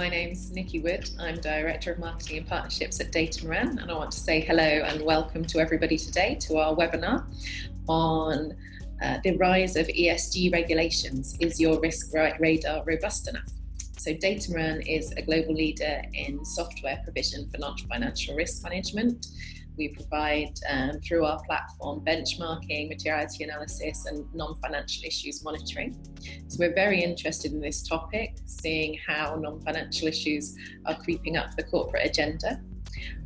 My name's Nikki Wood. I'm Director of Marketing and Partnerships at Datamaran, and I want to say hello and welcome to everybody today to our webinar on the rise of ESG regulations. Is your risk radar robust enough? So Datamaran is a global leader in software provision for non-financial risk management. We provide, through our platform, benchmarking, materiality analysis, and non-financial issues monitoring. So we're very interested in this topic, seeing how non-financial issues are creeping up the corporate agenda.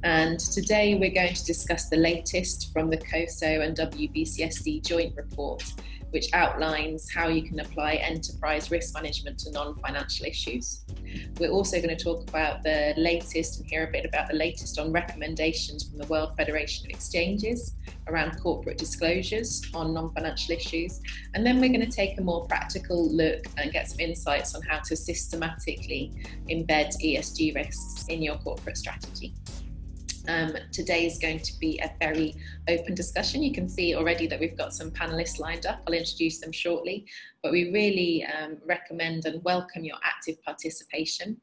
And today we're going to discuss the latest from the Coso and WBCSD joint report, which outlines how you can apply enterprise risk management to non-financial issues. We're also going to talk about the latest and hear a bit about the latest on recommendations from the World Federation of Exchanges around corporate disclosures on non-financial issues. And then we're going to take a more practical look and get some insights on how to systematically embed ESG risks in your corporate strategy. Today is going to be a very open discussion. You can see already that we've got some panelists lined up. I'll introduce them shortly, but we really recommend and welcome your active participation.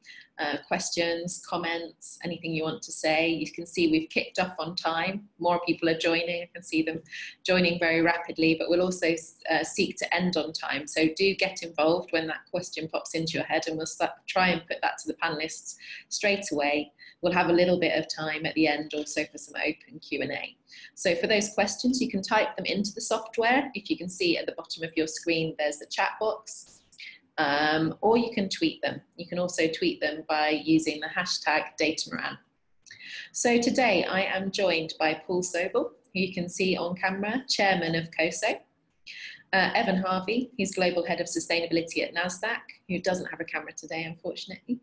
Questions, comments, anything you want to say. You can see we've kicked off on time. More people are joining. I can see them joining very rapidly, but we'll also seek to end on time. So do get involved when that question pops into your head, and we'll try and put that to the panelists straight away. We'll have a little bit of time at the end also for some open Q&A. So for those questions, you can type them into the software. If you can see at the bottom of your screen, there's the chat box, or you can tweet them. You can also tweet them by using the hashtag Datamaran. So today I am joined by Paul Sobel, who you can see on camera, Chairman of Coso. Evan Harvey, he's Global Head of Sustainability at Nasdaq, who doesn't have a camera today, unfortunately.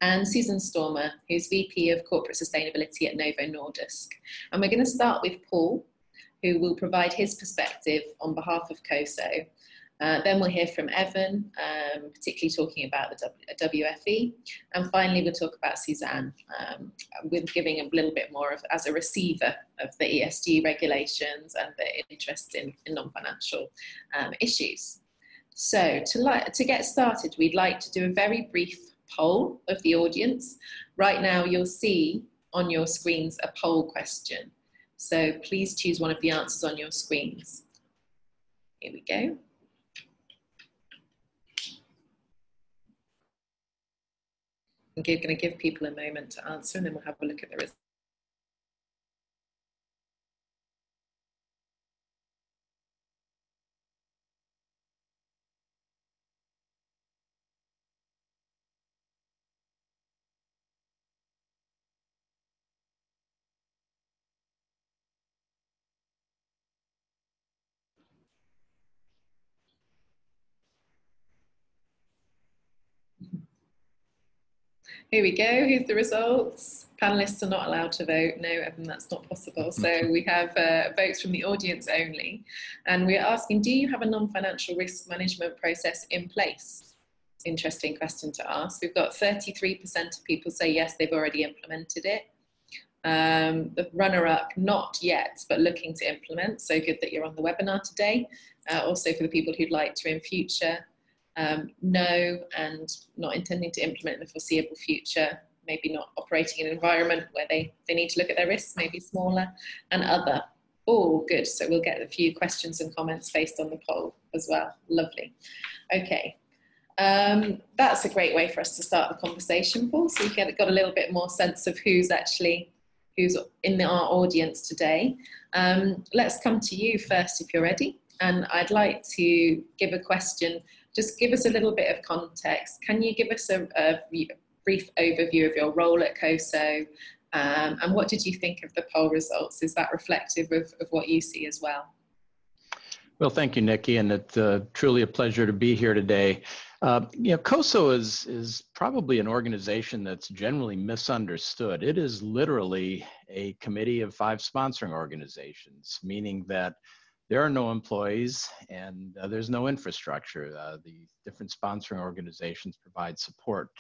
And Susanne Stormer, who's VP of Corporate Sustainability at Novo Nordisk. And we're going to start with Paul, who will provide his perspective on behalf of Coso. Then we'll hear from Evan, particularly talking about the WFE. And finally, we'll talk about Susanne, with giving a little bit more of, as a receiver of the ESG regulations and the interest in non-financial issues. So to get started, we'd like to do a very brief poll of the audience. Right now, you'll see on your screens a poll question. So please choose one of the answers on your screens. Here we go. I'm going to give people a moment to answer, and then we'll have a look at the results. Here we go. Here's the results. Panelists are not allowed to vote. No, Evan, that's not possible. So we have votes from the audience only. And we're asking, do you have a non-financial risk management process in place? Interesting question to ask. We've got 33% of people say yes, they've already implemented it. The runner-up, not yet, but looking to implement. So good that you're on the webinar today. Also for the people who'd like to in future. No, and not intending to implement in the foreseeable future, maybe not operating in an environment where they need to look at their risks, maybe smaller, and other. Oh, good. So we'll get a few questions and comments based on the poll as well. Lovely. Okay. That's a great way for us to start the conversation, Paul. So you got a little bit more sense of who's in our audience today. Let's come to you first if you're ready. And I'd like to give a question. Just give us a little bit of context. Can you give us a brief overview of your role at Coso, and what did you think of the poll results? Is that reflective of what you see as well? Well, thank you, Nikki, and it's truly a pleasure to be here today. Coso is probably an organization that's generally misunderstood. It is literally a committee of 5 sponsoring organizations, meaning that there are no employees and there's no infrastructure. The different sponsoring organizations provide support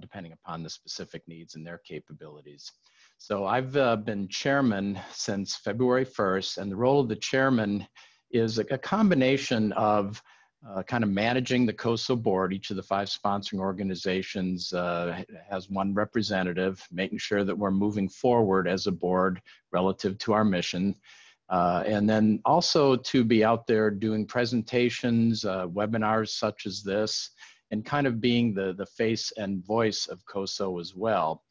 depending upon the specific needs and their capabilities. So I've been chairman since February 1st, and the role of the chairman is a combination of kind of managing the Coso board. Each of the 5 sponsoring organizations has one representative, making sure that we're moving forward as a board relative to our mission. And then also to be out there doing presentations, webinars such as this, and kind of being the face and voice of Coso as well.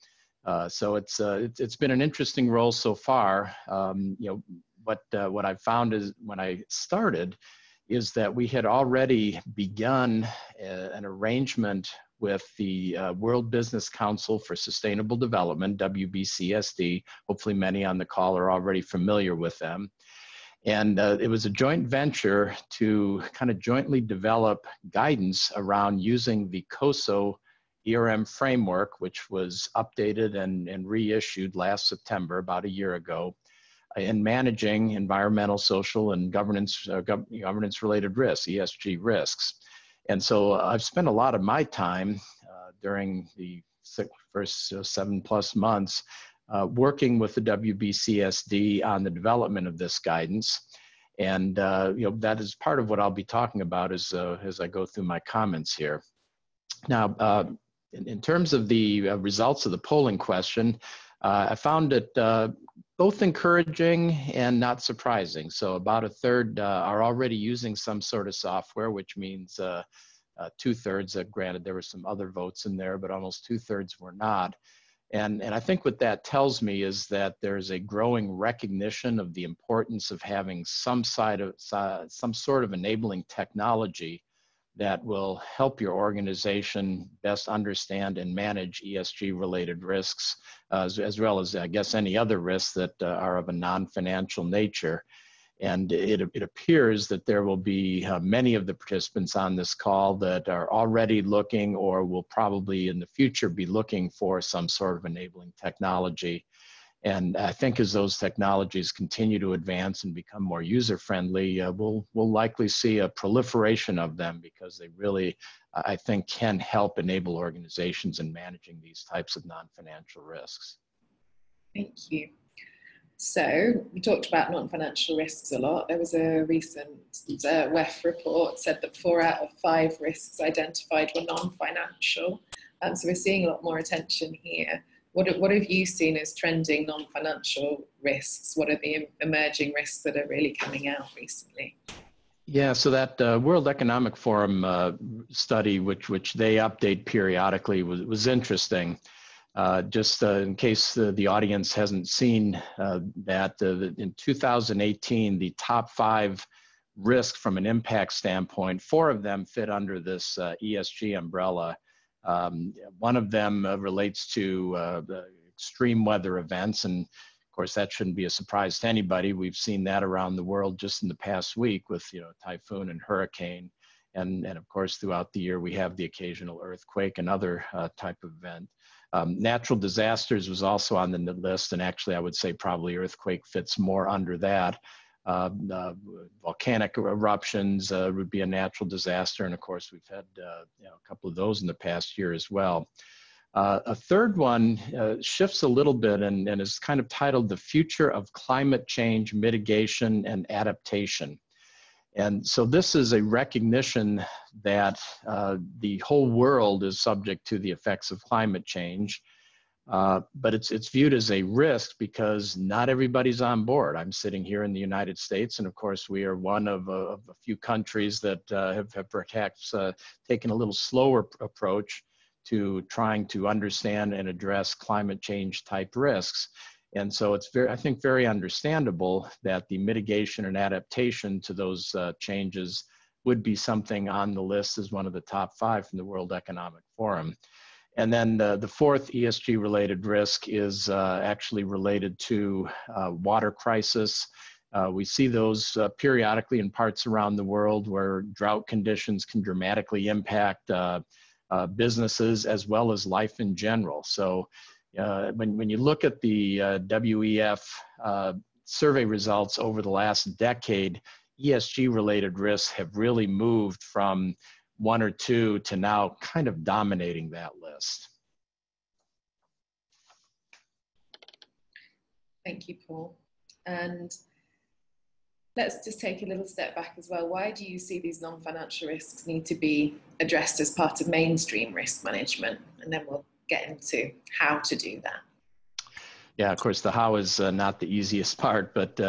So it's been an interesting role so far. What I've found is when I started is that we had already begun an arrangement with the World Business Council for Sustainable Development, WBCSD. Hopefully many on the call are already familiar with them. And it was a joint venture to kind of jointly develop guidance around using the Coso ERM framework, which was updated and reissued last September, about a year ago, in managing environmental, social, and governance-related risks, ESG risks. And so I've spent a lot of my time during the first 7+ months working with the WBCSD on the development of this guidance. And that is part of what I'll be talking about as I go through my comments here. Now, in terms of the results of the polling question, I found it both encouraging and not surprising. So about a third are already using some sort of software, which means 2/3, granted there were some other votes in there, but almost 2/3 were not. And I think what that tells me is that there's a growing recognition of the importance of having some sort of enabling technology that will help your organization best understand and manage ESG related risks, as well as, I guess, any other risks that are of a non-financial nature. And it appears that there will be many of the participants on this call that are already looking or will probably in the future be looking for some sort of enabling technology. And I think as those technologies continue to advance and become more user-friendly, we'll likely see a proliferation of them because they really, I think, can help enable organizations in managing these types of non-financial risks. Thank you. So we talked about non-financial risks a lot. There was a recent WEF report said that 4 out of 5 risks identified were non-financial. So we're seeing a lot more attention here. What have you seen as trending non-financial risks? What are the emerging risks that are really coming out recently? Yeah, so that World Economic Forum study, which they update periodically, was interesting. Just in case the audience hasn't seen that, in 2018, the top 5 risks from an impact standpoint, 4 of them fit under this ESG umbrella. One of them relates to the extreme weather events, and of course that shouldn't be a surprise to anybody. We've seen that around the world just in the past week with typhoon and hurricane, and of course throughout the year we have the occasional earthquake and other type of event. Natural disasters was also on the list, and actually I would say probably earthquake fits more under that. Volcanic eruptions would be a natural disaster, and of course we've had a couple of those in the past year as well. A third one shifts a little bit and is kind of titled The Future of Climate Change, Mitigation, and Adaptation. And so this is a recognition that the whole world is subject to the effects of climate change. But it's viewed as a risk because not everybody's on board. I'm sitting here in the United States, and of course we are one of a few countries that have perhaps taken a little slower approach to trying to understand and address climate change type risks. And so it's I think very understandable that the mitigation and adaptation to those changes would be something on the list as one of the top 5 from the World Economic Forum. And then the fourth ESG related risk is actually related to water crisis. We see those periodically in parts around the world where drought conditions can dramatically impact businesses as well as life in general. So when you look at the WEF survey results over the last decade, ESG related risks have really moved from 1 or 2 to now kind of dominating that list. Thank you, Paul. And Let's just take a little step back as well. Why do you see these non-financial risks need to be addressed as part of mainstream risk management? And then we'll get into how to do that. Yeah, of course, the how is not the easiest part, but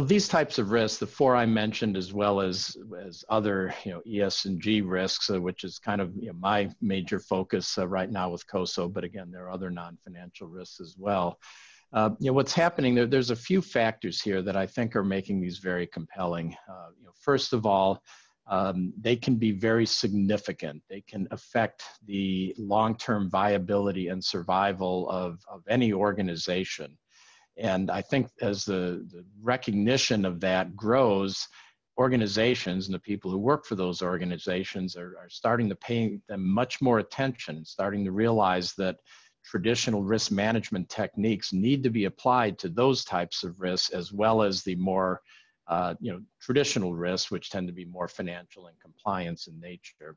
these types of risks, the four I mentioned, as well as other ESG risks, which is kind of my major focus right now with Coso. But again, there are other non-financial risks as well. What's happening there? There's a few factors here that I think are making these very compelling. First of all, they can be very significant. They can affect the long-term viability and survival of any organization. And I think as the recognition of that grows, organizations and the people who work for those organizations are starting to pay them much more attention, starting to realize that traditional risk management techniques need to be applied to those types of risks, as well as the more traditional risks, which tend to be more financial and compliance in nature.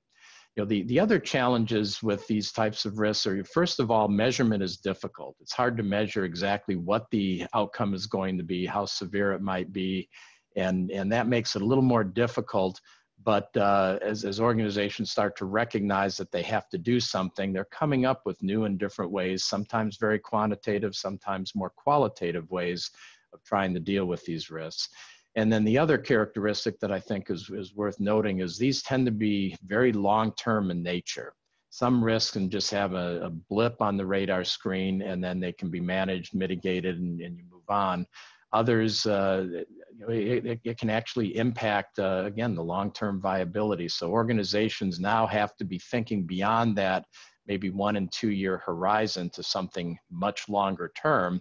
The other challenges with these types of risks are, first of all, measurement is difficult. It's hard to measure exactly what the outcome is going to be, how severe it might be, and that makes it a little more difficult. But as organizations start to recognize that they have to do something, they're coming up with new and different ways, sometimes very quantitative, sometimes more qualitative ways of trying to deal with these risks. And then the other characteristic that I think is worth noting is these tend to be very long-term in nature. Some risks can just have a blip on the radar screen, and then they can be managed, mitigated, and you move on. Others, it can actually impact, again, the long-term viability. So organizations now have to be thinking beyond that maybe 1 and 2 year horizon to something much longer term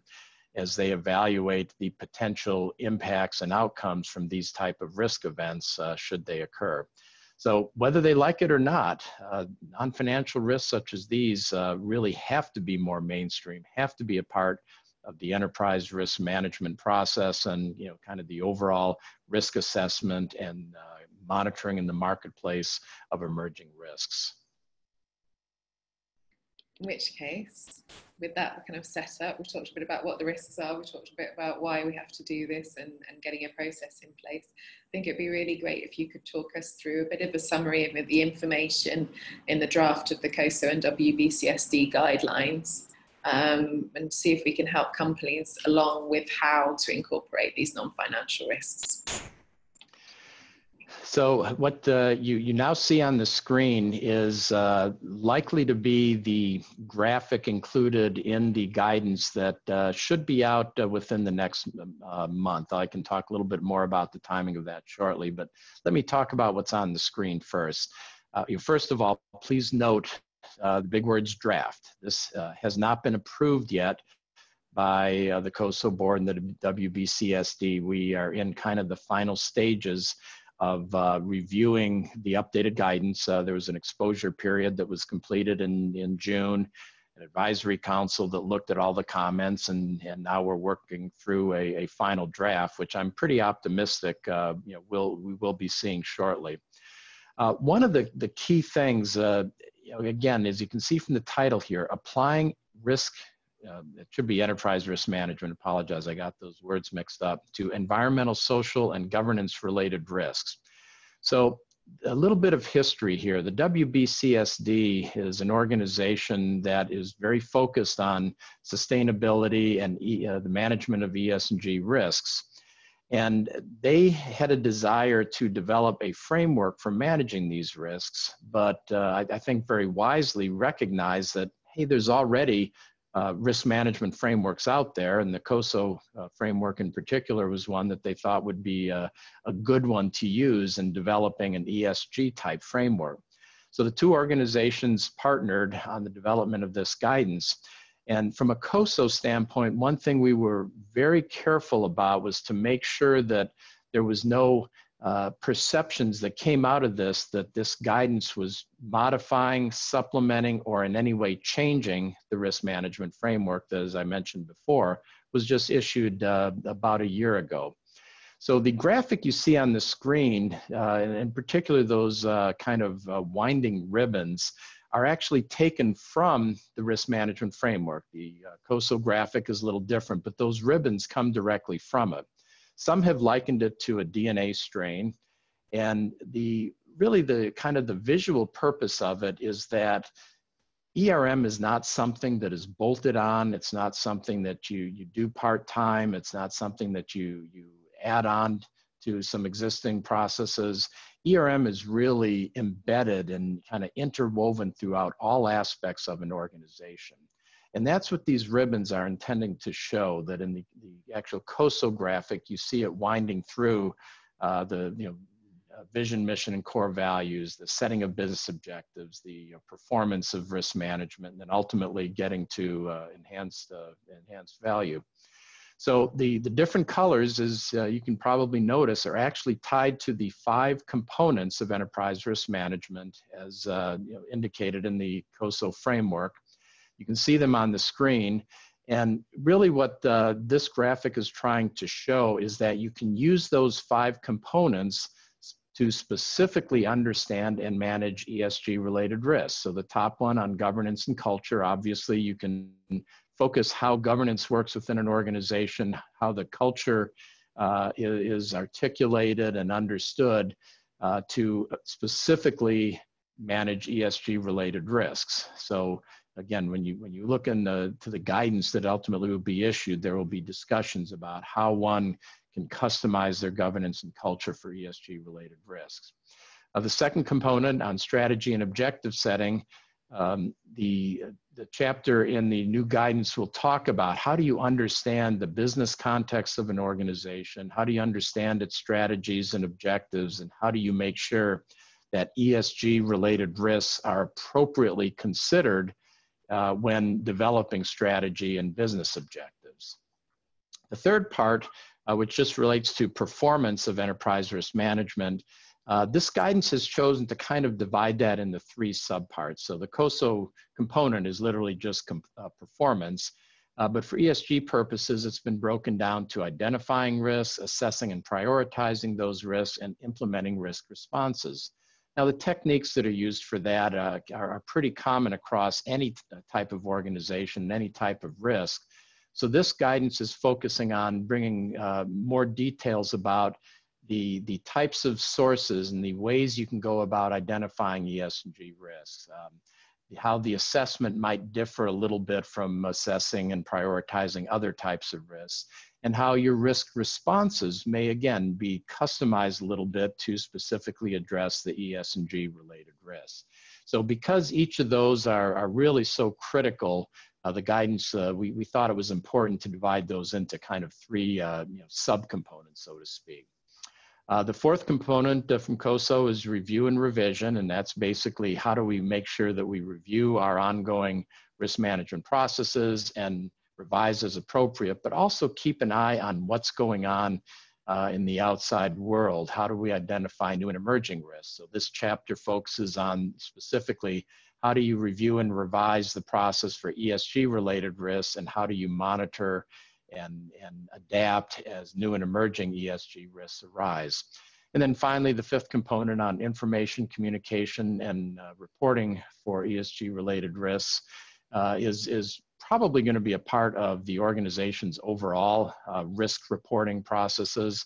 as they evaluate the potential impacts and outcomes from these type of risk events should they occur. So whether they like it or not, non-financial risks such as these really have to be more mainstream, have to be a part of the enterprise risk management process and kind of the overall risk assessment and monitoring in the marketplace of emerging risks. In which case, with that kind of setup, we've talked a bit about what the risks are, we've talked a bit about why we have to do this and getting a process in place. I think it'd be really great if you could talk us through a bit of a summary of the information in the draft of the Coso and WBCSD guidelines, and see if we can help companies along with how to incorporate these non-financial risks. So what you now see on the screen is likely to be the graphic included in the guidance that should be out within the next month. I can talk a little bit more about the timing of that shortly, but let me talk about what's on the screen first. First of all, please note the big words draft. This has not been approved yet by the Coso board and the WBCSD. We are in kind of the final stages of reviewing the updated guidance. There was an exposure period that was completed in June, an advisory council that looked at all the comments, and now we're working through a final draft, which I'm pretty optimistic we will be seeing shortly. One of the key things, again, as you can see from the title here, applying risk, it should be enterprise risk management, apologize, I got those words mixed up, to environmental, social, and governance related risks. So a little bit of history here. The WBCSD is an organization that is very focused on sustainability and the management of ESG risks. And they had a desire to develop a framework for managing these risks, but I think very wisely recognized that, hey, there's already risk management frameworks out there, and the Coso framework in particular was one that they thought would be a good one to use in developing an ESG type framework. So the two organizations partnered on the development of this guidance. And from a Coso standpoint, one thing we were very careful about was to make sure that there was no perceptions that came out of this, that this guidance was modifying, supplementing, or in any way changing the risk management framework that, as I mentioned before, was just issued about a year ago. So the graphic you see on the screen, and in particular those kind of winding ribbons, are actually taken from the risk management framework. The Coso graphic is a little different, but those ribbons come directly from it. Some have likened it to a DNA strain. And really the kind of the visual purpose of it is that ERM is not something that is bolted on. It's not something that you do part-time. It's not something that you add on to some existing processes. ERM is really embedded and kind of interwoven throughout all aspects of an organization. And that's what these ribbons are intending to show, that in the actual Coso graphic, you see it winding through vision, mission, and core values, the setting of business objectives, the performance of risk management, and then ultimately getting to enhanced value. So the different colors, as you can probably notice, are actually tied to the 5 components of enterprise risk management as indicated in the Coso framework. You can see them on the screen. And really what this graphic is trying to show is that you can use those 5 components to specifically understand and manage ESG related risks. So the top one on governance and culture, obviously you can focus how governance works within an organization, how the culture is articulated and understood to specifically manage ESG related risks. So again, when you look to the guidance that ultimately will be issued, there will be discussions about how one can customize their governance and culture for ESG related risks. The second component on strategy and objective setting, the chapter in the new guidance will talk about how do you understand the business context of an organization, how do you understand its strategies and objectives, and how do you make sure that ESG related risks are appropriately considered when developing strategy and business objectives. The third part, which just relates to performance of enterprise risk management, this guidance has chosen to kind of divide that into 3 subparts. So the Coso component is literally just performance, but for ESG purposes, it's been broken down to identifying risks, assessing and prioritizing those risks, and implementing risk responses. Now, the techniques that are used for that are pretty common across any type of organization, any type of risk. So this guidance is focusing on bringing more details about the types of sources and the ways you can go about identifying ESG risks, how the assessment might differ a little bit from assessing and prioritizing other types of risks, and how your risk responses may, again, be customized a little bit to specifically address the ESG related risks. So because each of those are really so critical, the guidance, we thought it was important to divide those into kind of 3 subcomponents, so to speak. The fourth component from Coso is review and revision, and that's basically how do we make sure that we review our ongoing risk management processes and revise as appropriate, but also keep an eye on what's going on in the outside world. How do we identify new and emerging risks? So this chapter focuses on specifically how do you review and revise the process for ESG related risks, and how do you monitor and adapt as new and emerging ESG risks arise. And then finally, the 5th component on information, communication, and reporting for ESG related risks is probably going to be a part of the organization's overall risk reporting processes.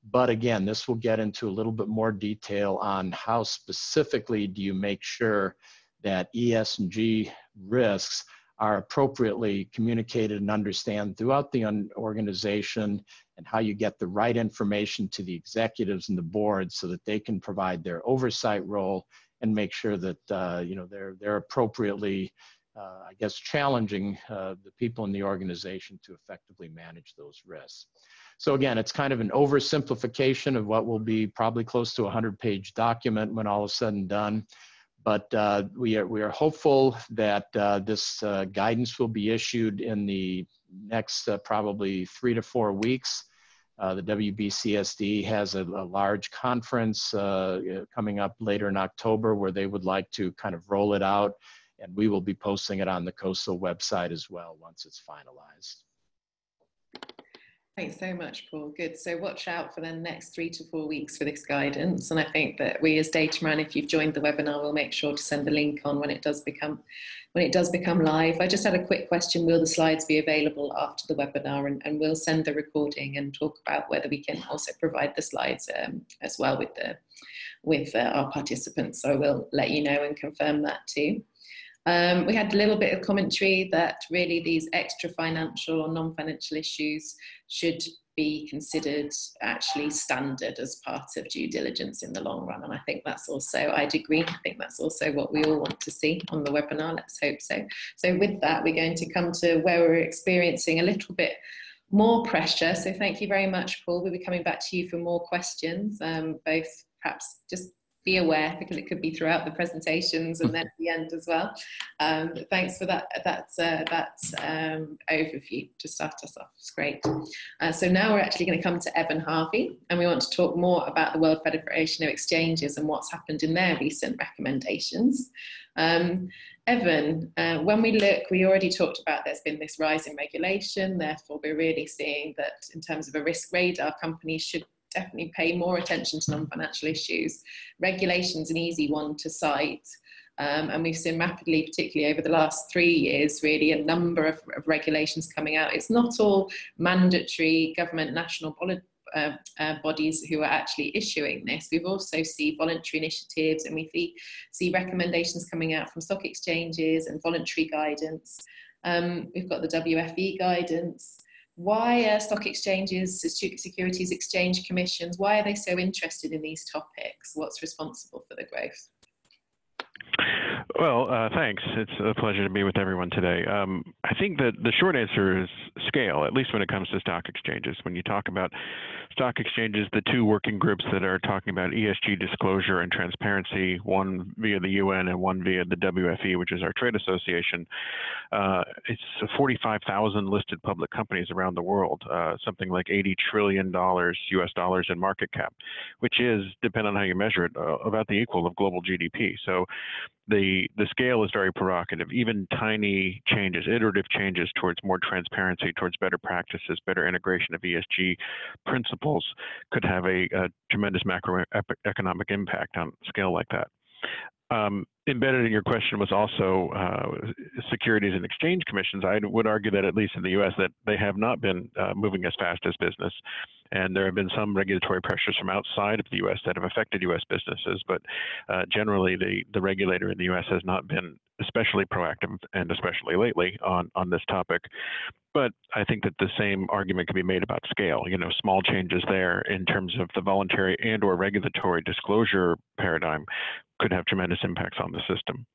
But again, this will get into a little bit more detail on how specifically do you make sure that ESG risks are appropriately communicated and understand throughout the organization, and how you get the right information to the executives and the board so that they can provide their oversight role and make sure that they're appropriately I guess challenging the people in the organization to effectively manage those risks. So again, it's kind of an oversimplification of what will be probably close to a 100-page document when all is said and done. But we are hopeful that this guidance will be issued in the next probably 3 to 4 weeks. The WBCSD has a large conference coming up later in October where they would like to kind of roll it out, and we will be posting it on the Coso website as well once it's finalized. Thanks so much, Paul. Good. So watch out for the next 3 to 4 weeks for this guidance. And I think that we as Dataman, if you've joined the webinar, we'll make sure to send the link on when it does become live. I just had a quick question. Will the slides be available after the webinar? And we'll send the recording and talk about whether we can also provide the slides as well with our participants. So we'll let you know and confirm that too. We had a little bit of commentary that really these extra financial or non-financial issues should be considered actually standard as part of due diligence in the long run. And I think that's also, I'd agree, I think that's also what we all want to see on the webinar. Let's hope so. So with that, we're going to come to where we're experiencing a little bit more pressure. So thank you very much, Paul. We'll be coming back to you for more questions, both perhaps just be aware because it could be throughout the presentations and then at the end as well. But thanks for that overview to start us off. It's great. So now we're actually going to come to Evan Harvey, and we want to talk more about the World Federation of Exchanges and what's happened in their recent recommendations. Evan, when we look, we already talked about there's been this rise in regulation, therefore we're really seeing that in terms of a risk radar, companies should definitely pay more attention to non-financial issues. Regulation's an easy one to cite, and we've seen rapidly, particularly over the last 3 years, really a number of regulations coming out. It's not all mandatory government national bodies who are actually issuing this. We've also seen voluntary initiatives, and we see recommendations coming out from stock exchanges and voluntary guidance. We've got the WFE guidance. Why are stock exchanges, securities exchange commissions, why are they so interested in these topics? What's responsible for the growth? Well, thanks. It's a pleasure to be with everyone today. I think that the short answer is scale, at least when it comes to stock exchanges. When you talk about stock exchanges, the two working groups that are talking about ESG disclosure and transparency, one via the UN and one via the WFE, which is our trade association, it's 45,000 listed public companies around the world, something like $80 trillion US dollars in market cap, which is, depending on how you measure it, about the equal of global GDP. So the scale is very provocative. Even tiny changes, iterative changes towards more transparency, towards better practices, better integration of ESG principles could have a tremendous macroeconomic impact on scale like that. Embedded in your question was also securities and exchange commissions. I would argue that at least in the U.S. that they have not been moving as fast as business. And there have been some regulatory pressures from outside of the U.S. that have affected U.S. businesses. But generally, the regulator in the U.S. has not been especially proactive, and especially lately on this topic. But I think that the same argument can be made about scale. You know, small changes there in terms of the voluntary and or regulatory disclosure paradigm could have tremendous impacts on the system.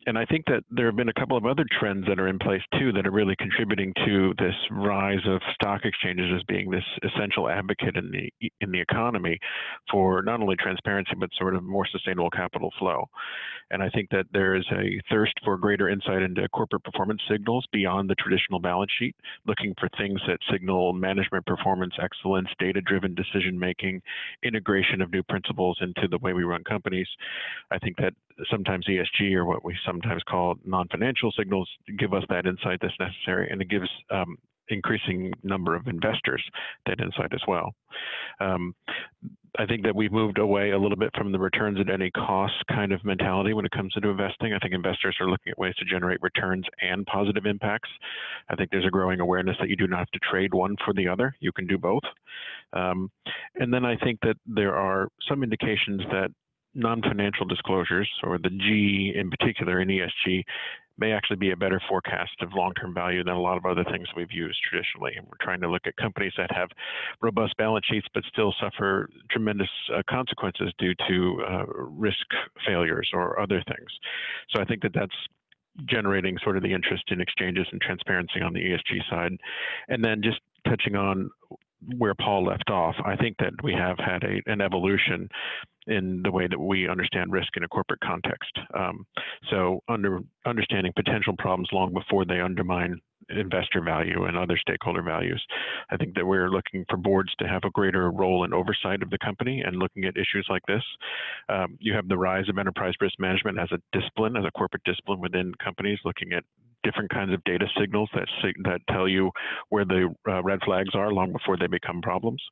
And I think that there have been a couple of other trends that are in place too that are really contributing to this rise of stock exchanges as being this essential advocate in the economy for not only transparency but sort of more sustainable capital flow. And I think that there is a thirst for greater insight into corporate performance signals beyond the traditional balance sheet, looking for things that signal management performance excellence, data-driven decision making, integration of new principles into the way we run companies. I think that sometimes ESG, or what we sometimes call non-financial signals, give us that insight that's necessary, and it gives increasing number of investors that insight as well. I think that we've moved away a little bit from the returns at any cost kind of mentality when it comes into investing. I think investors are looking at ways to generate returns and positive impacts. I think there's a growing awareness that you do not have to trade one for the other. You can do both. And then I think that there are some indications that non-financial disclosures, or the G in particular in ESG, may actually be a better forecast of long-term value than a lot of other things we've used traditionally. And we're trying to look at companies that have robust balance sheets but still suffer tremendous consequences due to risk failures or other things. So I think that that's generating sort of the interest in exchanges and transparency on the ESG side. And then just touching on where Paul left off, I think that we have had an evolution in the way that we understand risk in a corporate context. So understanding potential problems long before they undermine investor value and other stakeholder values. I think that we're looking for boards to have a greater role in oversight of the company and looking at issues like this. You have the rise of enterprise risk management as a discipline, as a corporate discipline within companies, looking at different kinds of data signals that tell you where the red flags are long before they become problems.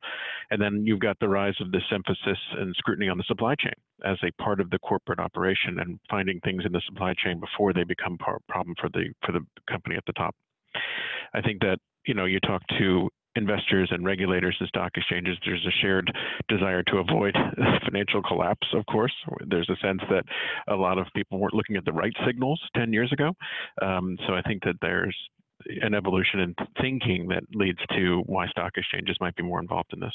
And then you've got the rise of this emphasis and scrutiny on the supply chain as a part of the corporate operation, and finding things in the supply chain before they become a problem for the company at the top. I think that, you know, you talk to investors and regulators and stock exchanges, there's a shared desire to avoid financial collapse, of course. There's a sense that a lot of people weren't looking at the right signals 10 years ago. So I think that there's an evolution in thinking that leads to why stock exchanges might be more involved in this.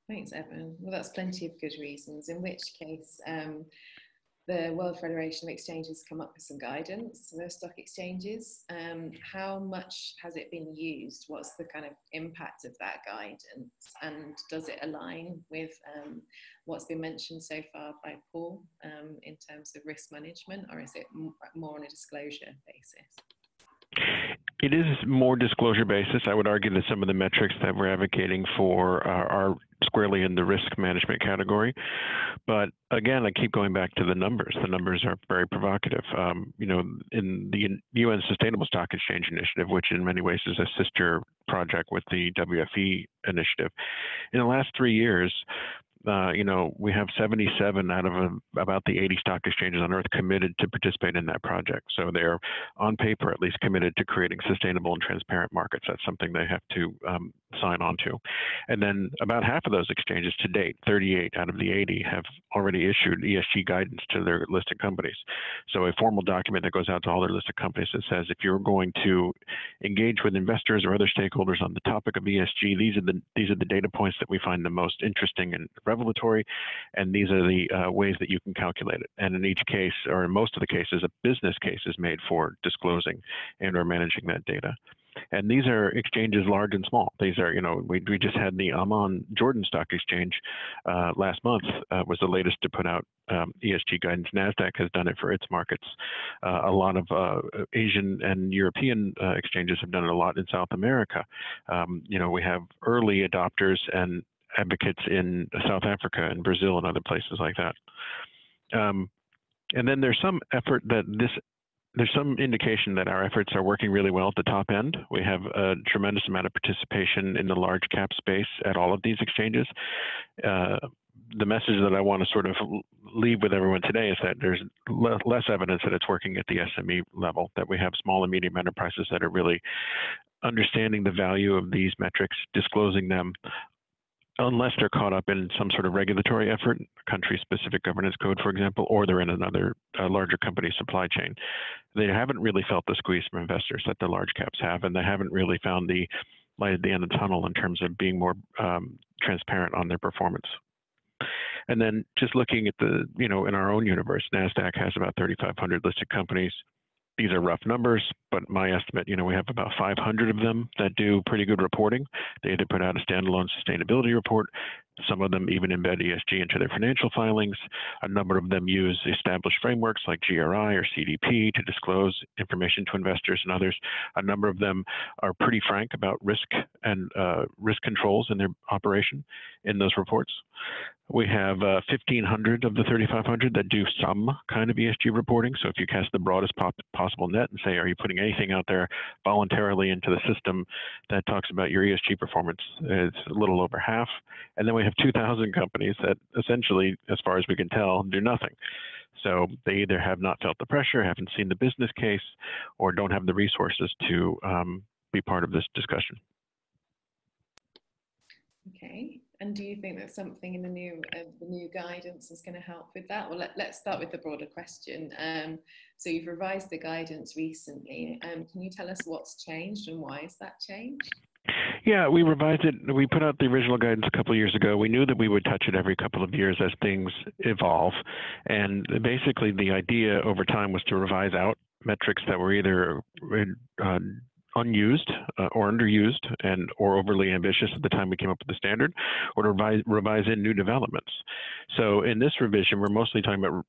Thanks, Evan. Well, that's plenty of good reasons, in which case the World Federation of Exchanges come up with some guidance for those stock exchanges. How much has it been used? What's the kind of impact of that guidance? And does it align with what's been mentioned so far by Paul in terms of risk management, or is it more on a disclosure basis? It is more disclosure basis. I would argue that some of the metrics that we're advocating for are squarely in the risk management category. But again, I keep going back to the numbers. The numbers are very provocative. You know, in the UN Sustainable Stock Exchange Initiative, which in many ways is a sister project with the WFE initiative, in the last 3 years, you know, we have 77 out of about the 80 stock exchanges on Earth committed to participate in that project. So they're, on paper at least, committed to creating sustainable and transparent markets. That's something they have to sign on to. And then about half of those exchanges to date, 38 out of the 80, have already issued ESG guidance to their listed companies. So a formal document that goes out to all their listed companies that says, if you're going to engage with investors or other stakeholders on the topic of ESG, these are the data points that we find the most interesting and revelatory, and these are the ways that you can calculate it. And in each case, or in most of the cases, a business case is made for disclosing and or managing that data. And these are exchanges large and small. These are, you know, we just had the Amman Jordan Stock Exchange last month, was the latest to put out ESG guidance. Nasdaq has done it for its markets. A lot of Asian and European exchanges have done it a lot in South America. You know, we have early adopters and advocates in South Africa and Brazil and other places like that. And then there's some effort that there's some indication that our efforts are working really well at the top end. We have a tremendous amount of participation in the large cap space at all of these exchanges. The message that I want to sort of leave with everyone today is that there's less evidence that it's working at the SME level, that we have small and medium enterprises that are really understanding the value of these metrics, disclosing them, unless they're caught up in some sort of regulatory effort, country-specific governance code, for example, or they're in another larger company supply chain. They haven't really felt the squeeze from investors that the large caps have, and they haven't really found the light at the end of the tunnel in terms of being more transparent on their performance. And then just looking at the, you know, in our own universe, NASDAQ has about 3,500 listed companies. These are rough numbers, but my estimate, you know, we have about 500 of them that do pretty good reporting. They either put out a standalone sustainability report. Some of them even embed ESG into their financial filings. A number of them use established frameworks like GRI or CDP to disclose information to investors and others. A number of them are pretty frank about risk and risk controls in their operation in those reports. We have 1,500 of the 3,500 that do some kind of ESG reporting. So if you cast the broadest possible net and say, are you putting anything out there voluntarily into the system that talks about your ESG performance, it's a little over half. And then we have 2,000 companies that essentially, as far as we can tell, do nothing. So they either have not felt the pressure, haven't seen the business case, or don't have the resources to be part of this discussion. Okay. And do you think that something in the new guidance is going to help with that? Well, let's start with the broader question. So you've revised the guidance recently. Can you tell us what's changed and why is that changed? Yeah, we revised it. We put out the original guidance a couple of years ago. We knew that we would touch it every couple of years as things evolve. And basically the idea over time was to revise out metrics that were either unused or underused or overly ambitious at the time we came up with the standard, or to revise in new developments. So in this revision, we're mostly talking about,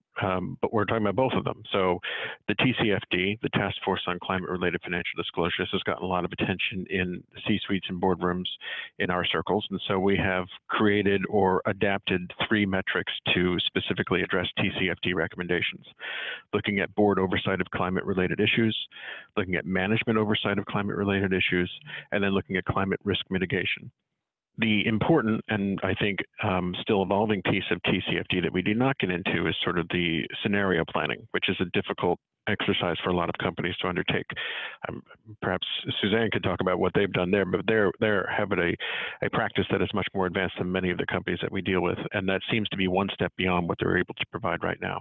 but we're talking about both of them. So the TCFD, the Task Force on Climate-Related Financial Disclosures, has gotten a lot of attention in C-suites and boardrooms in our circles. And so we have created or adapted 3 metrics to specifically address TCFD recommendations, looking at board oversight of climate-related issues, looking at management oversight of climate-related issues, and then looking at climate risk mitigation. The important and I think still evolving piece of TCFD that we did not get into is sort of the scenario planning, which is a difficult exercise for a lot of companies to undertake. Perhaps Susanne could talk about what they've done there, but they're having a practice that is much more advanced than many of the companies that we deal with, and that seems to be one step beyond what they're able to provide right now.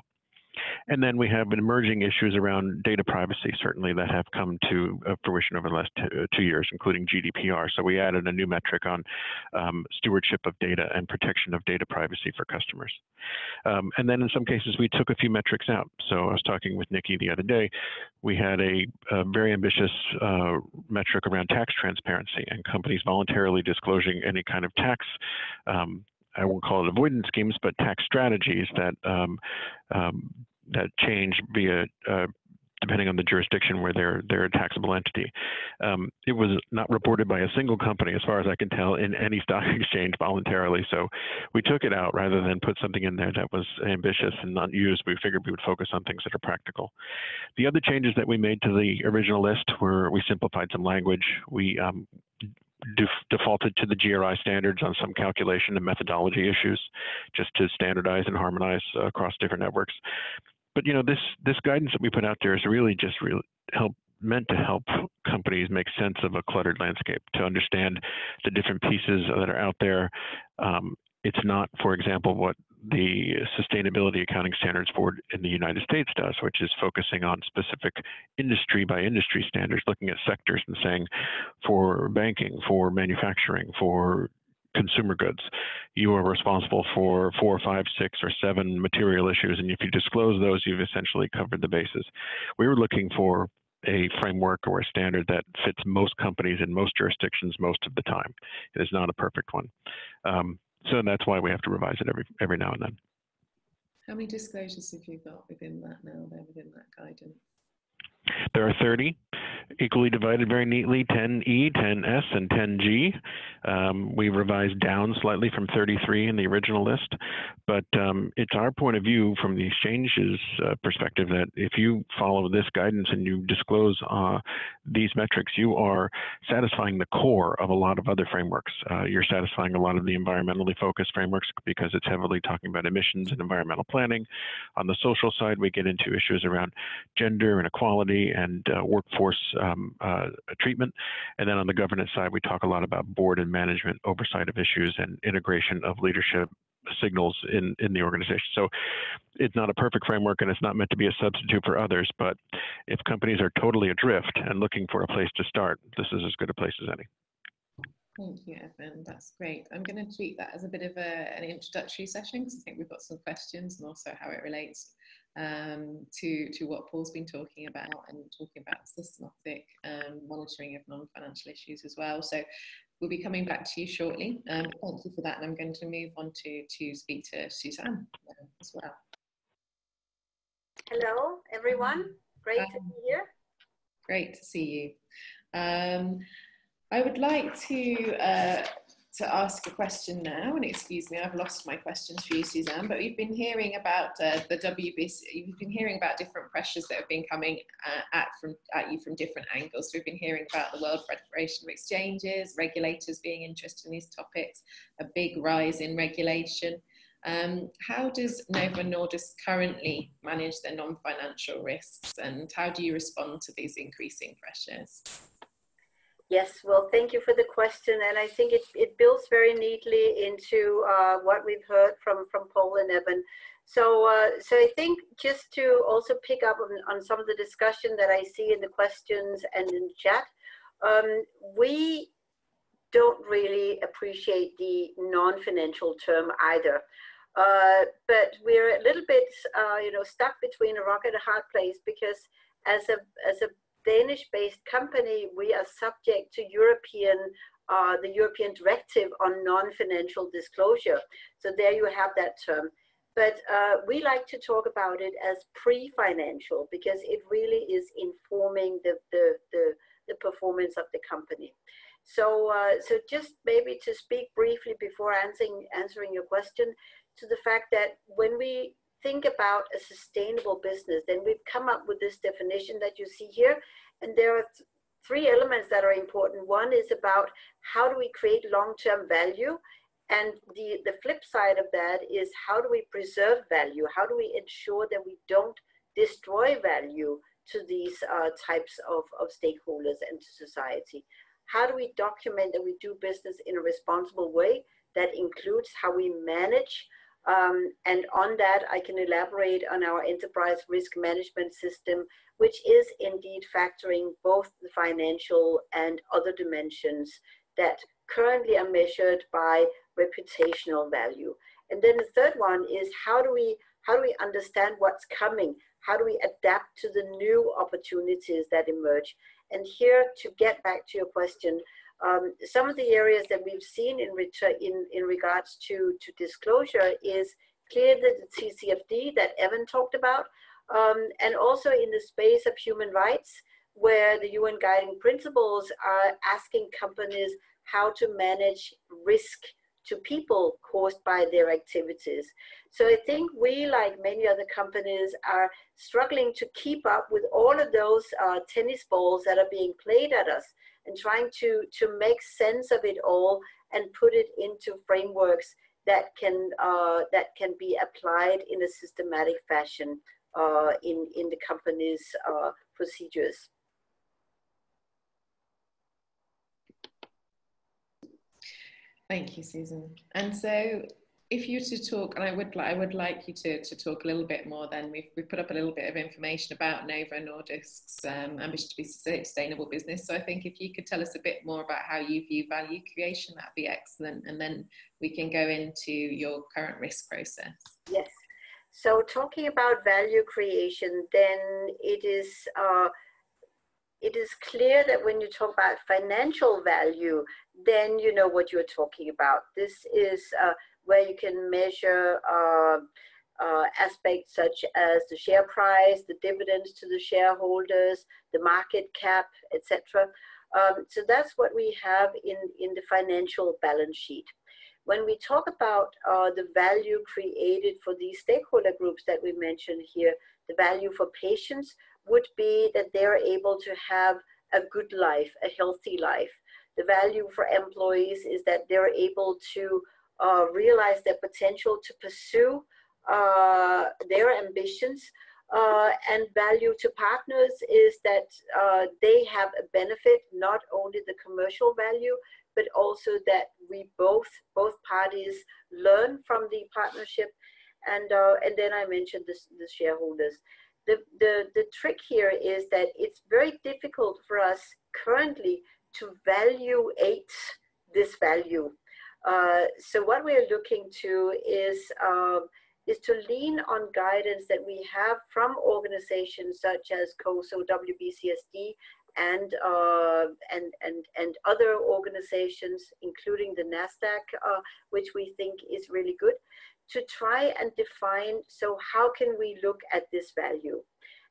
And then we have emerging issues around data privacy, certainly, that have come to fruition over the last 2 years, including GDPR. So we added a new metric on stewardship of data and protection of data privacy for customers. And then in some cases, we took a few metrics out. So I was talking with Nikki the other day. We had a very ambitious metric around tax transparency and companies voluntarily disclosing any kind of tax I won't call it avoidance schemes, but tax strategies that that change via depending on the jurisdiction where they're a taxable entity. It was not reported by a single company, as far as I can tell, in any stock exchange voluntarily. So we took it out rather than put something in there that was ambitious and not used. We figured we would focus on things that are practical. The other changes that we made to the original list were we simplified some language. We defaulted to the GRI standards on some calculation and methodology issues, just to standardize and harmonize across different networks. But you know, this guidance that we put out there is really just meant to help companies make sense of a cluttered landscape, to understand the different pieces that are out there. It's not, for example, what the Sustainability Accounting Standards Board in the United States does, which is focusing on specific industry by industry standards, looking at sectors and saying, for banking, for manufacturing, for consumer goods, you are responsible for 4, 5, 6, or 7 material issues, and if you disclose those, you've essentially covered the bases. We were looking for a framework or a standard that fits most companies in most jurisdictions most of the time. It is not a perfect one. So that's why we have to revise it every now and then. How many disclosures have you got within that now, then, within that guidance? There are 30, equally divided very neatly, 10E, 10S, and 10G. We revised down slightly from 33 in the original list, but it's our point of view from the exchange's perspective that if you follow this guidance and you disclose these metrics, you are satisfying the core of a lot of other frameworks. You're satisfying a lot of the environmentally focused frameworks because it's heavily talking about emissions and environmental planning. On the social side, we get into issues around gender and equality and workforce treatment. And then on the governance side, we talk a lot about board and management oversight of issues and integration of leadership signals in the organization. So it's not a perfect framework and it's not meant to be a substitute for others, but if companies are totally adrift and looking for a place to start, this is as good a place as any. Thank you, Evan. That's great. I'm going to treat that as a bit of an introductory session because I think we've got some questions and also how it relates to what Paul's been talking about and talking about systematic monitoring of non-financial issues as well. So we'll be coming back to you shortly. Thank you for that. And I'm going to move on to speak to Susanne as well. Hello, everyone. Great to be here. Great to see you. I would like to ask a question now, and excuse me, I've lost my questions for you, Susanne, but we've been hearing about the WBC, you've been hearing about different pressures that have been coming at you from different angles. We've been hearing about the World Federation of Exchanges, regulators being interested in these topics, a big rise in regulation. How does Novo Nordisk currently manage their non-financial risks, and how do you respond to these increasing pressures? Yes, well, thank you for the question, and I think it builds very neatly into what we've heard from Paul and Evan. So I think just to also pick up on some of the discussion that I see in the questions and in the chat, we don't really appreciate the non-financial term either. But we're a little bit, stuck between a rock and a hard place because as a Danish-based company, we are subject to the European Directive on non-financial disclosure. So there you have that term. But we like to talk about it as pre-financial because it really is informing the performance of the company. So, so just maybe to speak briefly before answering your question, to the fact that when we think about a sustainable business, then we've come up with this definition that you see here, and there are three elements that are important. One is about how do we create long-term value, and the flip side of that is how do we preserve value? How do we ensure that we don't destroy value to these types of stakeholders and to society? How do we document that we do business in a responsible way that includes how we manage? And on that, I can elaborate on our enterprise risk management system, which is indeed factoring both the financial and other dimensions that currently are measured by reputational value. And then the third one is how do we understand what's coming? How do we adapt to the new opportunities that emerge? And here, to get back to your question, some of the areas that we've seen in regards to disclosure is clearly the TCFD that Evan talked about, and also in the space of human rights, where the UN guiding principles are asking companies how to manage risk to people caused by their activities. So I think we, like many other companies, are struggling to keep up with all of those tennis balls that are being played at us, and trying to make sense of it all and put it into frameworks that can be applied in a systematic fashion in the company's procedures. Thank you, Susan. And so, if you were to talk, and I would like you to talk a little bit more. Then we've put up a little bit of information about Novo Nordisk's ambition to be a sustainable business. So I think if you could tell us a bit more about how you view value creation, that'd be excellent. And then we can go into your current risk process. Yes. So talking about value creation, then it is clear that when you talk about financial value, then you know what you're talking about. This is where you can measure aspects such as the share price, the dividends to the shareholders, the market cap, etc. So that's what we have in the financial balance sheet. When we talk about the value created for these stakeholder groups that we mentioned here, the value for patients would be that they're able to have a good life, a healthy life. The value for employees is that they're able to realize their potential to pursue their ambitions. And value to partners is that they have a benefit, not only the commercial value, but also that we both parties learn from the partnership. And then I mentioned the shareholders. The trick here is that it's very difficult for us currently to evaluate this value. So what we're looking to is to lean on guidance that we have from organizations such as Coso, WBCSD, and other organizations, including the Nasdaq, which we think is really good, to try and define, so how can we look at this value?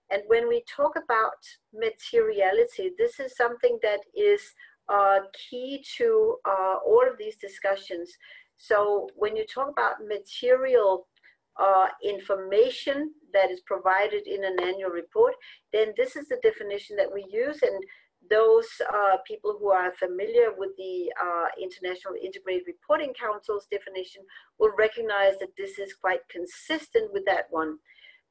And when we talk about materiality, this is something that is key to all of these discussions. So when you talk about material information that is provided in an annual report, then this is the definition that we use. And those people who are familiar with the International Integrated Reporting Council's definition will recognize that this is quite consistent with that one.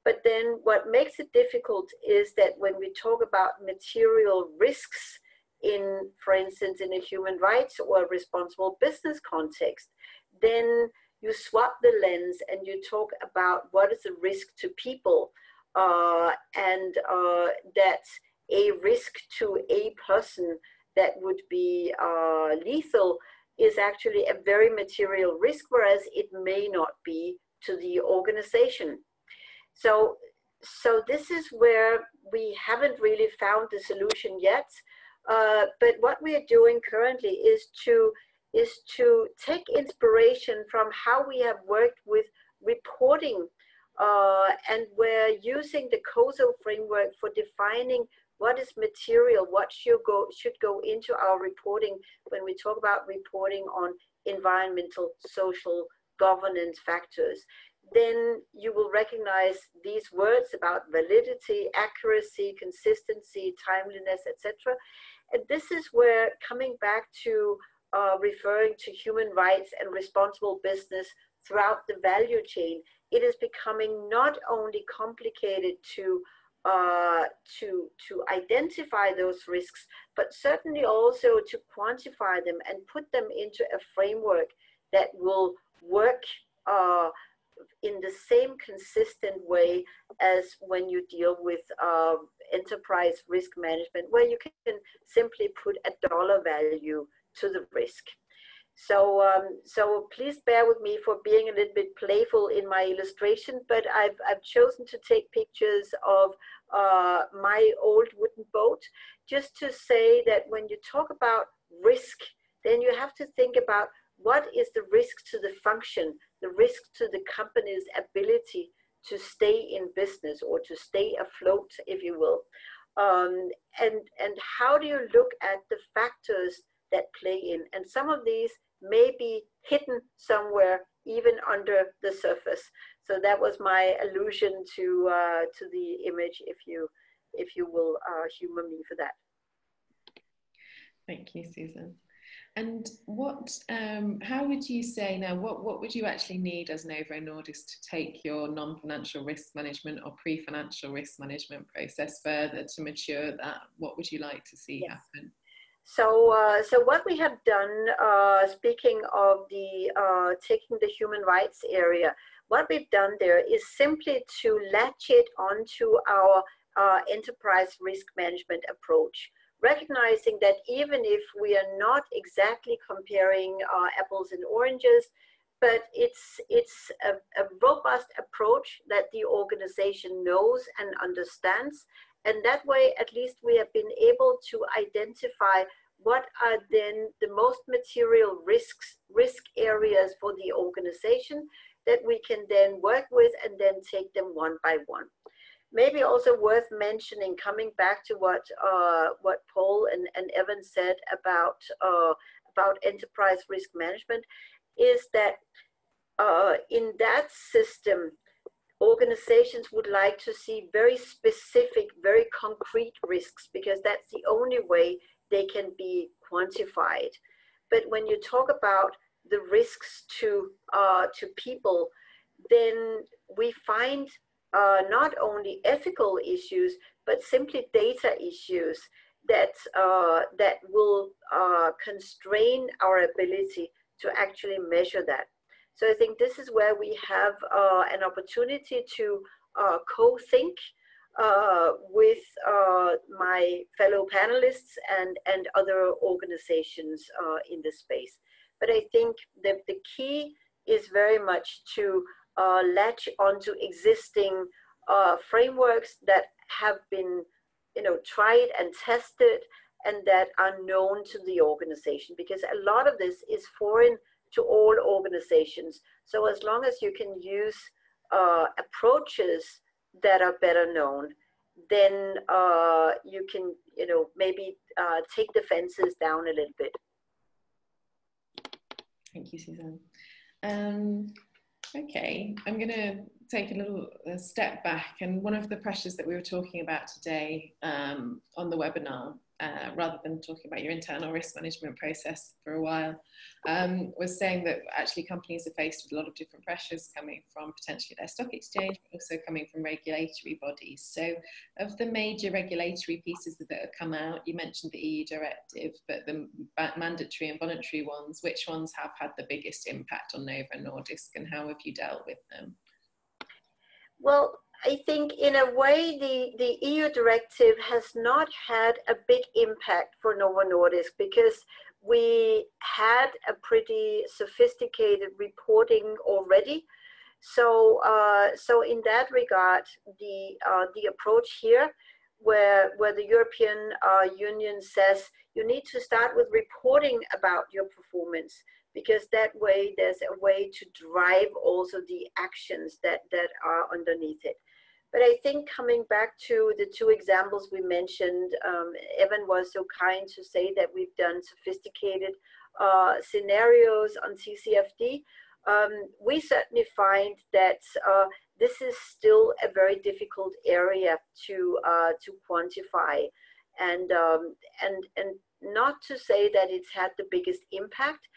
But then what makes it difficult is that when we talk about material risks in, for instance, in a human rights or a responsible business context, then you swap the lens and you talk about what is the risk to people, and that's a risk to a person that would be lethal is actually a very material risk, whereas it may not be to the organization. So this is where we haven't really found the solution yet. But what we are doing currently is to take inspiration from how we have worked with reporting reporting, and we're using the Coso framework for defining what is material, what should go into our reporting when we talk about reporting on environmental, social, governance factors. Then you will recognize these words about validity, accuracy, consistency, timeliness, etc. And this is where, coming back to referring to human rights and responsible business throughout the value chain, it is becoming not only complicated to identify those risks, but certainly also to quantify them and put them into a framework that will work in the same consistent way as when you deal with enterprise risk management, where you can simply put a dollar value to the risk. So please bear with me for being a little bit playful in my illustration, but I've chosen to take pictures of my old wooden boat, just to say that when you talk about risk, then you have to think about what is the risk to the function, the risk to the company's ability to stay in business or to stay afloat, if you will. And how do you look at the factors that play in? And some of these may be hidden somewhere, even under the surface. So that was my allusion to the image, if you will humor me for that. Thank you, Susan. And what, how would you say now, what would you actually need as Novo Nordisk to take your non-financial risk management or pre-financial risk management process further to mature that? What would you like to see happen? So what we have done, speaking of the taking the human rights area, what we've done there is simply to latch it onto our enterprise risk management approach, recognizing that even if we are not exactly comparing apples and oranges, but it's a robust approach that the organization knows and understands. And that way, at least we have been able to identify what are then the most material risk areas for the organization that we can then work with and then take them one by one. Maybe also worth mentioning, coming back to what Paul and Evan said about enterprise risk management, is that in that system, organizations would like to see very specific, very concrete risks, because that's the only way they can be quantified. But when you talk about the risks to people, then we find not only ethical issues, but simply data issues that will constrain our ability to actually measure that. So I think this is where we have an opportunity to co-think with my fellow panelists and other organizations in this space. But I think that the key is very much to latch onto existing frameworks that have been, tried and tested and that are known to the organization, because a lot of this is foreign to all organizations. So as long as you can use approaches that are better known, then you can, maybe take the fences down a little bit. Thank you, Susanne. Okay, I'm going to take a little step back, and one of the pressures that we were talking about today on the webinar, rather than talking about your internal risk management process for a while, was saying that actually companies are faced with a lot of different pressures coming from potentially their stock exchange, but also coming from regulatory bodies. So of the major regulatory pieces that have come out, you mentioned the EU directive, but the mandatory and voluntary ones, which ones have had the biggest impact on Novo Nordisk, and how have you dealt with them? Well, I think in a way the EU directive has not had a big impact for Novo Nordisk, because we had a pretty sophisticated reporting already. So in that regard, the approach here, where the European Union says you need to start with reporting about your performance, because that way there's a way to drive also the actions that are underneath it. But I think coming back to the two examples we mentioned, Evan was so kind to say that we've done sophisticated scenarios on TCFD. We certainly find that this is still a very difficult area to quantify, and not to say that it's had the biggest impact,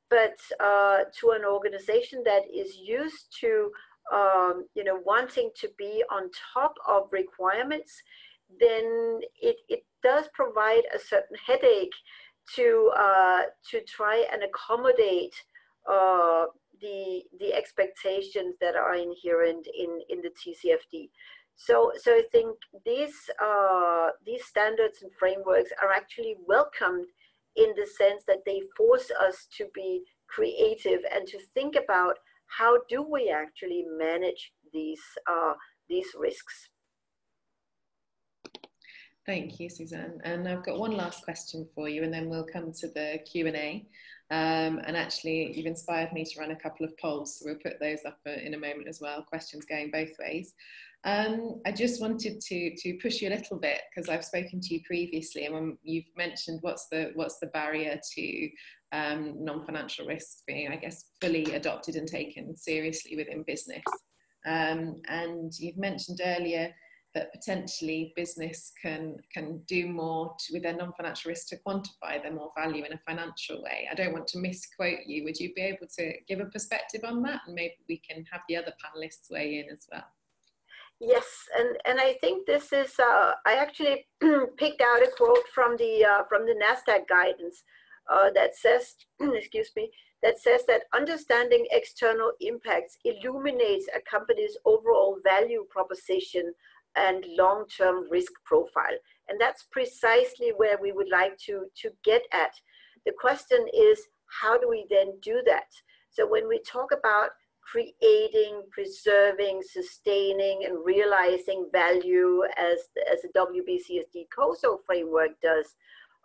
but to an organization that is used to wanting to be on top of requirements, then it does provide a certain headache to try and accommodate the expectations that are inherent in the TCFD. So I think these standards and frameworks are actually welcomed in the sense that they force us to be creative and to think about how do we actually manage these risks. Thank you, Susanne. And I've got one last question for you, and then we'll come to the Q&A. And actually, you've inspired me to run a couple of polls, so we'll put those up in a moment as well, questions going both ways. I just wanted to push you a little bit, because I've spoken to you previously, and when you've mentioned what's the barrier to non-financial risks being, I guess, fully adopted and taken seriously within business. And you've mentioned earlier that potentially business can do more with their non-financial risks to quantify their more value in a financial way. I don't want to misquote you. Would you be able to give a perspective on that? And maybe we can have the other panelists weigh in as well. Yes, and I think this is, I actually picked out a quote from the Nasdaq guidance that says, excuse me, that says that understanding external impacts illuminates a company's overall value proposition and long-term risk profile. And that's precisely where we would like to get at. The question is, how do we then do that? So when we talk about creating, preserving, sustaining, and realizing value as the WBCSD Coso framework does,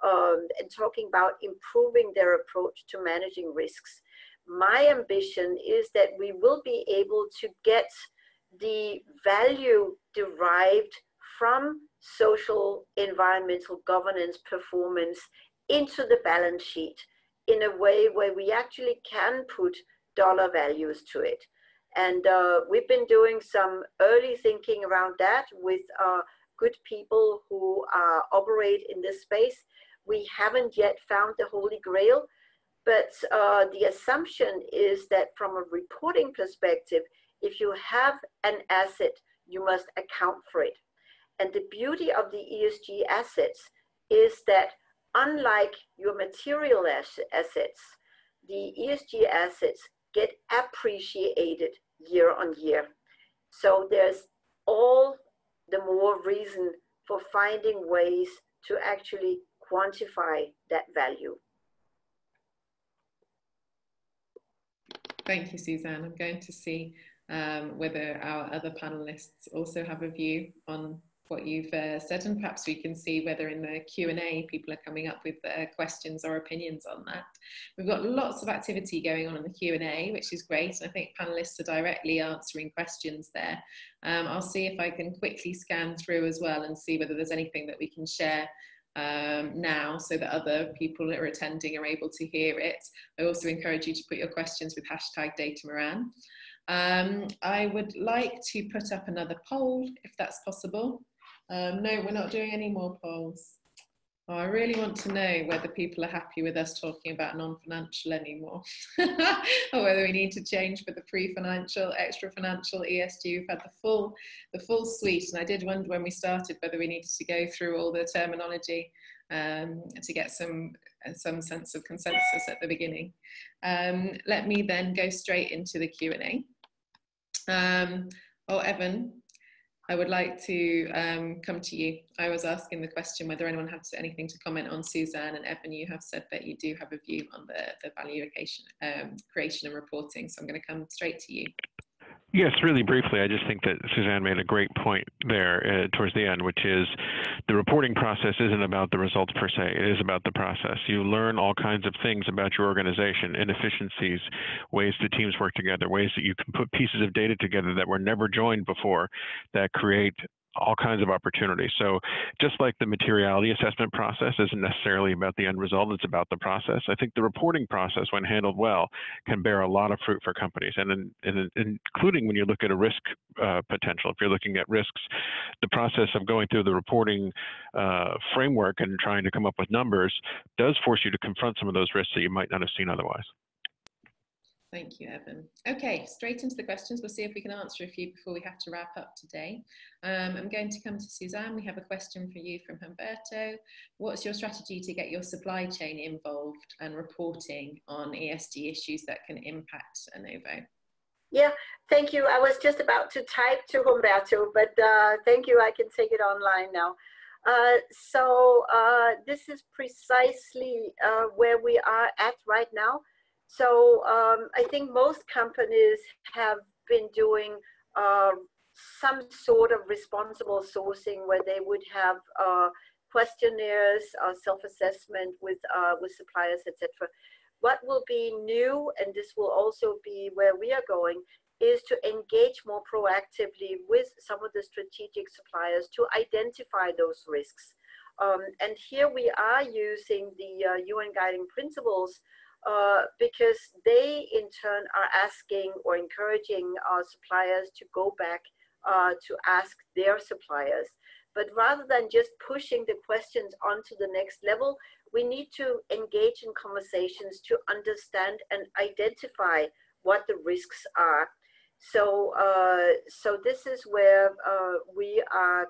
and talking about improving their approach to managing risks, my ambition is that we will be able to get the value derived from social, environmental governance performance into the balance sheet in a way where we actually can put dollar values to it. And we've been doing some early thinking around that with good people who operate in this space. We haven't yet found the Holy Grail, but the assumption is that from a reporting perspective, if you have an asset, you must account for it. And the beauty of the ESG assets is that unlike your material assets, the ESG assets get appreciated year on year. So there's all the more reason for finding ways to actually quantify that value. Thank you, Susanne. I'm going to see whether our other panelists also have a view on what you've said, and perhaps we can see whether in the Q&A people are coming up with questions or opinions on that. We've got lots of activity going on in the Q&A, which is great. I think panelists are directly answering questions there. I'll see if I can quickly scan through as well and see whether there's anything that we can share now so that other people that are attending are able to hear it. I also encourage you to put your questions with #DataMoran. I would like to put up another poll if that's possible. No, we're not doing any more polls. Oh, I really want to know whether people are happy with us talking about non-financial anymore, or whether we need to change for the pre-financial, extra-financial, ESG. We've had the full suite, and I did wonder when we started whether we needed to go through all the terminology to get some sense of consensus at the beginning. Let me then go straight into the Q&A. Evan, I would like to come to you. I was asking the question whether anyone has anything to comment on Susanne, and Evan, you have said that you do have a view on the value creation and reporting. So I'm going to come straight to you. Yes, really briefly, I just think that Susanne made a great point there towards the end, which is the reporting process isn't about the results per se. It is about the process. You learn all kinds of things about your organization, inefficiencies, ways the teams work together, ways that you can put pieces of data together that were never joined before that create all kinds of opportunities. So just like the materiality assessment process isn't necessarily about the end result, it's about the process. I think the reporting process, when handled well, can bear a lot of fruit for companies, and including when you look at a risk potential. If you're looking at risks, the process of going through the reporting framework and trying to come up with numbers does force you to confront some of those risks that you might not have seen otherwise. Thank you, Evan. Okay, straight into the questions. We'll see if we can answer a few before we have to wrap up today. I'm going to come to Susanne. We have a question for you from Humberto. What's your strategy to get your supply chain involved and reporting on ESG issues that can impact Novo? Yeah, thank you. I was just about to type to Humberto, but thank you. I can take it online now. This is precisely where we are at right now. So I think most companies have been doing some sort of responsible sourcing where they would have questionnaires, self-assessment with suppliers, etc. What will be new, and this will also be where we are going, is to engage more proactively with some of the strategic suppliers to identify those risks. And here we are using the UN guiding principles because they in turn are asking or encouraging our suppliers to go back to ask their suppliers. But rather than just pushing the questions onto the next level, we need to engage in conversations to understand and identify what the risks are. So this is where we are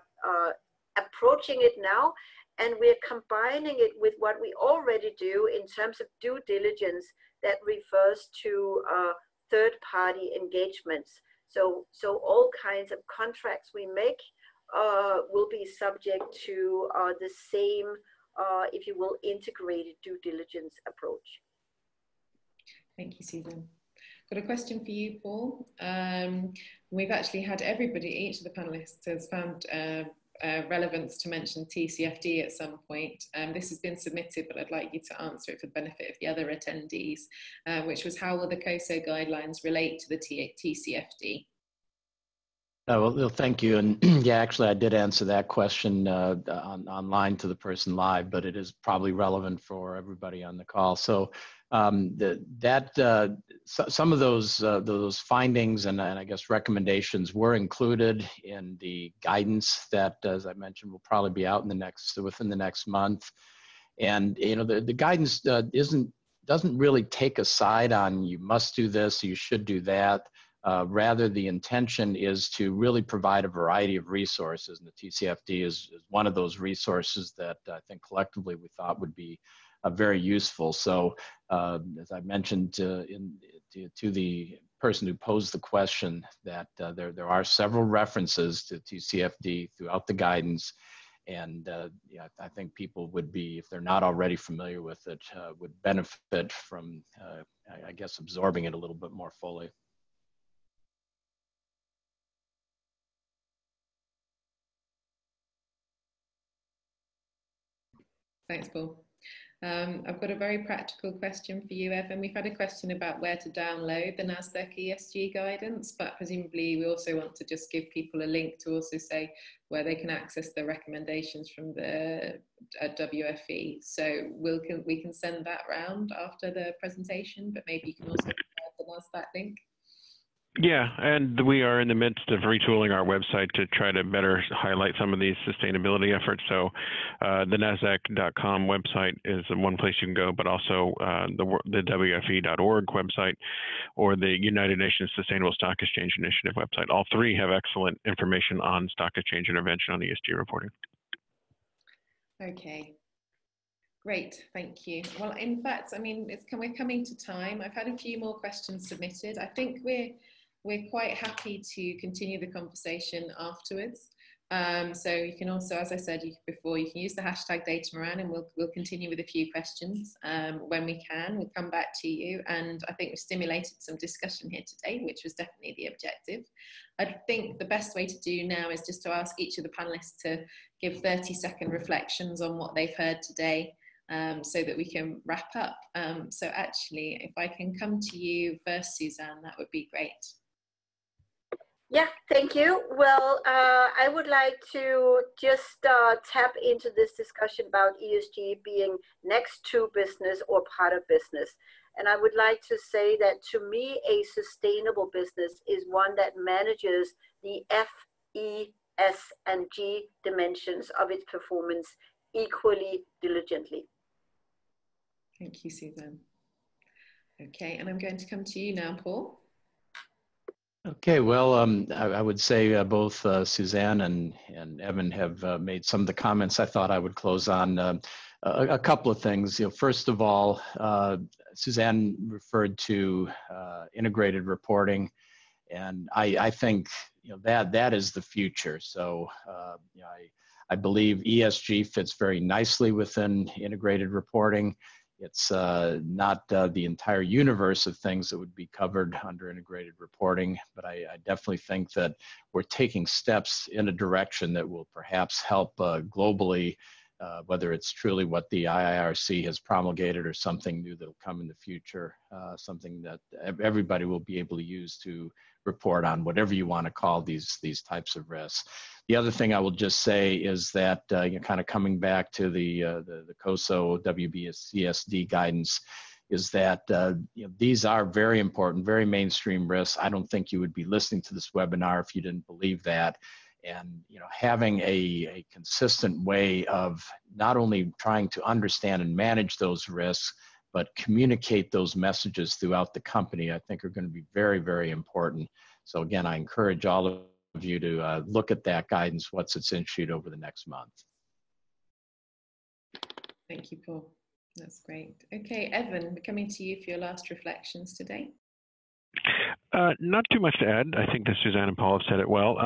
approaching it now, and we're combining it with what we already do in terms of due diligence that refers to third-party engagements. So all kinds of contracts we make will be subject to the same, if you will, integrated due diligence approach. Thank you, Susan. Got a question for you, Paul. We've actually had everybody, each of the panelists has found relevance to mention TCFD at some point. This has been submitted, but I'd like you to answer it for the benefit of the other attendees, which was how will the Coso guidelines relate to the TCFD? Well, thank you. And yeah, actually, I did answer that question online to the person live, but it is probably relevant for everybody on the call. So some of those findings and I guess recommendations were included in the guidance that, as I mentioned, will probably be out within the next month. And the guidance doesn't really take a side on you must do this, you should do that. Rather, the intention is to really provide a variety of resources, and the TCFD is one of those resources that I think collectively we thought would be very useful. So, as I mentioned to the person who posed the question, that there are several references to TCFD throughout the guidance, and yeah, I think people would be, if they're not already familiar with it, would benefit from, I guess, absorbing it a little bit more fully. Thanks, Paul. I've got a very practical question for you, Evan. We've had a question about where to download the Nasdaq ESG guidance, but presumably we also want to just give people a link to also say where they can access the recommendations from the WFE. So we can send that round after the presentation, but maybe you can also provide the Nasdaq link. Yeah, and we are in the midst of retooling our website to try to better highlight some of these sustainability efforts. So the Nasdaq.com website is one place you can go, but also the WFE.org website or the United Nations Sustainable Stock Exchange Initiative website. All three have excellent information on stock exchange intervention on ESG reporting. Okay. Great, thank you. Well, in fact, I mean, we're coming to time. I've had a few more questions submitted. I think we're quite happy to continue the conversation afterwards. So you can also, as I said before, you can use the hashtag #DataMoran, and we'll continue with a few questions when we can. We'll come back to you, and I think we've stimulated some discussion here today, which was definitely the objective. I think the best way to do now is just to ask each of the panelists to give 30-second reflections on what they've heard today, so that we can wrap up. So actually, if I can come to you first, Susanne, that would be great. Yeah, thank you. Well, I would like to just tap into this discussion about ESG being next to business or part of business. And I would like to say that to me, a sustainable business is one that manages the F, E, S, and G dimensions of its performance equally diligently. Thank you, Susanne. Okay, and I'm going to come to you now, Paul. Okay, well, I would say both Susanne and Evan have made some of the comments I thought I would close on. A couple of things. First of all, Susanne referred to integrated reporting, and I think that is the future. So I believe ESG fits very nicely within integrated reporting. It's not the entire universe of things that would be covered under integrated reporting, but I definitely think that we're taking steps in a direction that will perhaps help globally, whether it's truly what the IIRC has promulgated or something new that will come in the future, something that everybody will be able to use to report on whatever you want to call these types of risks. The other thing I will just say is that kind of coming back to the Coso WBCSD guidance is that these are very important, very mainstream risks. I don't think you would be listening to this webinar if you didn't believe that. And having a consistent way of not only trying to understand and manage those risks, but communicate those messages throughout the company, I think are going to be very, very important. So again, I encourage all of you to look at that guidance, what's its issued over the next month. Thank you, Paul. That's great. Okay, Evan, we're coming to you for your last reflections today. Not too much to add. I think that Susanne and Paul have said it well.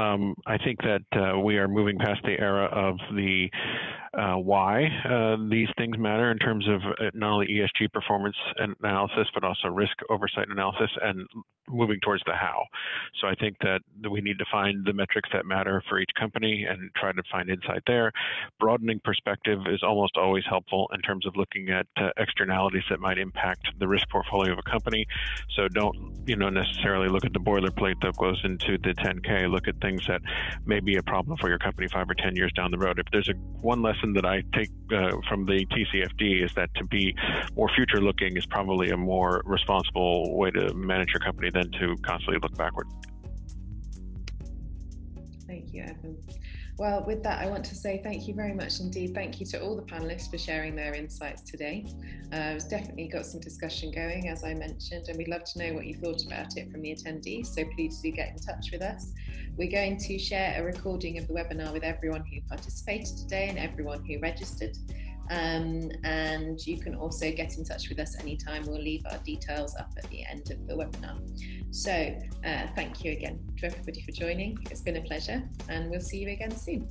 I think that we are moving past the era of the why these things matter in terms of not only ESG performance analysis, but also risk oversight analysis, and moving towards the how. So I think that we need to find the metrics that matter for each company and try to find insight there. Broadening perspective is almost always helpful in terms of looking at externalities that might impact the risk portfolio of a company. So don't necessarily look at the boilerplate that goes into the 10K. Look at things that may be a problem for your company 5 or 10 years down the road. If there's one lesson that I take from the TCFD is that to be more future looking is probably a more responsible way to manage your company than to constantly look backward. Thank you, Evan. Well, with that, I want to say thank you very much indeed. Thank you to all the panelists for sharing their insights today. It's definitely got some discussion going, as I mentioned, and we'd love to know what you thought about it from the attendees, so please do get in touch with us. We're going to share a recording of the webinar with everyone who participated today and everyone who registered. And you can also get in touch with us anytime. We'll leave our details up at the end of the webinar. So thank you again to everybody for joining. It's been a pleasure, and we'll see you again soon.